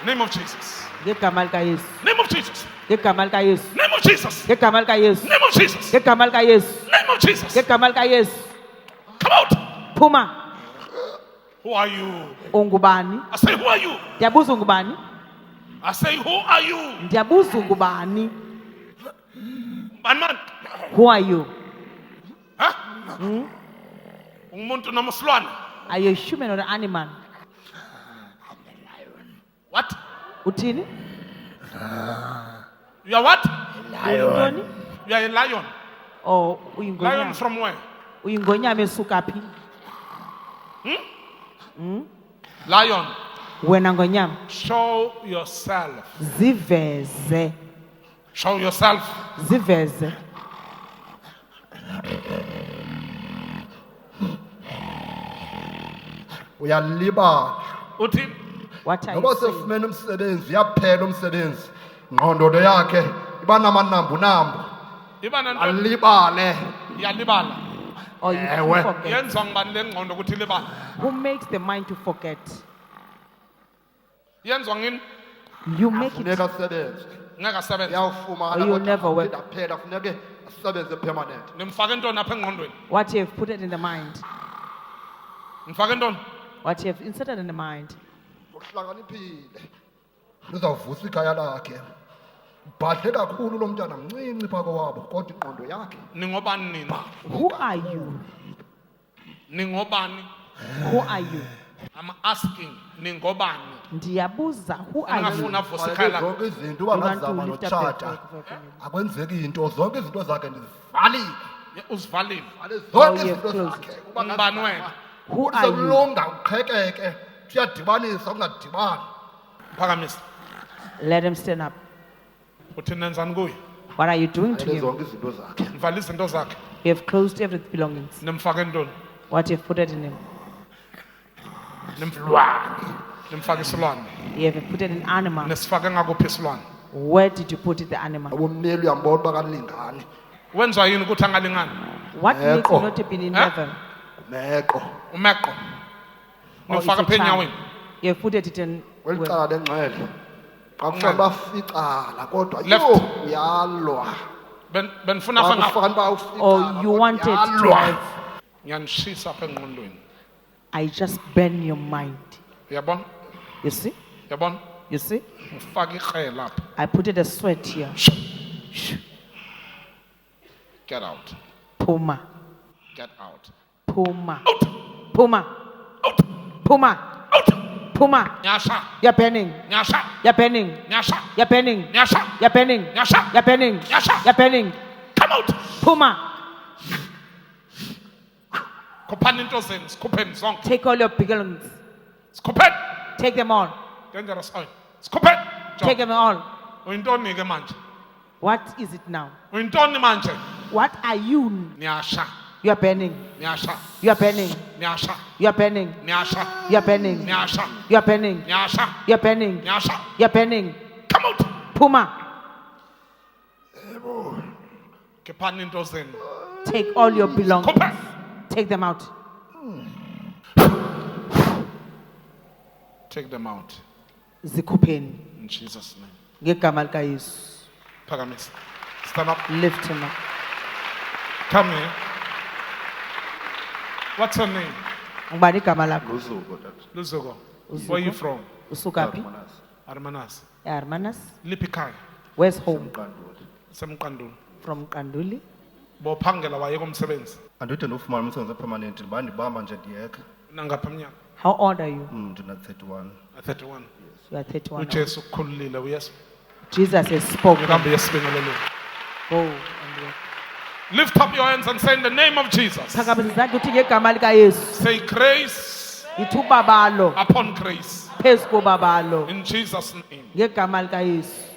Name of Jesus. ngegama likaYesu Name of Jesus. ngegama likaYesu Name of Jesus. ngegama likaYesu Name of Jesus. ngegama likaYesu Name of Jesus. ngegama likaYesu Come out. phuma Who are you? ungubani I say, who are you? ndiyabuza ungubani I say, who are you? ndiyabuza ungubani Man. who are you Huh? Umuntu noma silwane? are you a human or an animal What? uthini You are what? uyintoni You are a lion. or Lion uyingonyama from where? uyingonyama esuka phi Lion. wena ngonyama Show yourself. ziveze Show yourself. ziveze Uyalibala. Uthi what are Ngoba you saying sefumene umsebenzi, yaphela umsebenzi. Ngqondo yakhe iba namanambu. iba nanto Alibale. iyalibala. or you Ewe. forget Yenziwa ngubani le ngqondo ukuthi ilibala? who makes the mind to forget Yenziwa ngini? you make it Funeka asebenze. Ngeke asebenze. Uyawufumana Or you'll kodwa never work. aphela funeke asebenze permanent. Nimfake intoni apha engqondweni? what you have put it in the mind Ngifake intoni? what you have inserted in the mind Uhlakaniphile. Uzawuvusa ikhaya lakhe. Badle kakhulu lo mntana mncinci phako wabo kodwa ingqondo yakhe. Ningobani nina? who are you Ningobani? who are you I'm asking ningobani? ndiyabuza who are you Angafuna avusa Zonke ikhaya lakhe. zonke izinto you want to bangazama lift up your notshata. voice. Akwenzeki into zonke izinto zakhe ndizivalile. Uzivalile. Vale Oh, zonke you izinto have closed. zakhe. Ungubani wena? who are you Sekulunga uqhekeke. Siyadibanisa kungadibani. Phakamisa. let him stand up Uthi nenzani kuye? what are you doing to Vale him zonke izinto zakhe. Mvala izinto zakhe. you have closed every belongings Nimfake intoni? what you have put it in him Nimfake isilwane. you have put it in animal Nesifake ngakuphi isilwane? where did you put it the animal Abomneli uyambona uba kalingani. Wenziwa yini ukuthi angalingani? what makes you Eko. not to be in Huh? level Meqo. Umeqo. or it's Nimfake a apha child enyaweni. you have put it in Welicala lengcele. Xa kufanele baficala kodwa Left. yho uyalwa. Benifuna apha ngapha. Kufanele uba uficala. or you kodwa wanted to uyalwa. have Ngiyanishisa apha engqondweni. I just burn your mind Uyabona? you see Uyabona? you see Ngifake ikhaya lapha. I put it a sweat here Get out. Puma Get out. Puma Out. Puma Out. Puma Out. Puma Nyasha. you're burning Nyasha. you're burning Nyasha. you're burning Nyasha. you're burning Nyasha. you're burning Nyasha. you're burning Come out. Puma Kuphani into zenu. Sikhupheni zonke. take all your belongings Sikhupheni. take them all Dangerous oil. Sikhupheni. take them all Uyintoni ke manje? what is it now Uyintoni manje? what are you Nyasha. you're burning Nyasha. you're burning Nyasha. you're burning Nyasha. you're burning Nyasha. you're burning Nyasha. you're burning Nyasha. you're burning Come out. Puma Kuphani into zenu. take all your belongings Sikhupheni. take them out Take them out. zikhupheni In Jesus' name. ngegama likaYesu Phakamisa. Stand up. lift him up Come here. What's your name? ngubani igama lakho Luzuko tata. Luzuko. Uzuko. Where are you from? usuka phi Armanas. eHermanus Liphi ikhaya? where's home Mqanduli. Semqanduli. from Kanduli Bophangela wayeka umsebenzi. Andide ndofumana umsebenzi permanent bandibamba nje ndiyeka. Nangapha eminyaka. how old are you Ndina 31. 31. you are 31 uJesu ukukhululile uyes. Jesus has spoken Ngihambe yesibingelelo. go and work Lift up your hands and say in the name of Jesus. phakamise izandla uthi ngegama likaYesu Say grace ithi ubabalo upon grace. phezu kobabalo In Jesus' name. ngegama likaYesu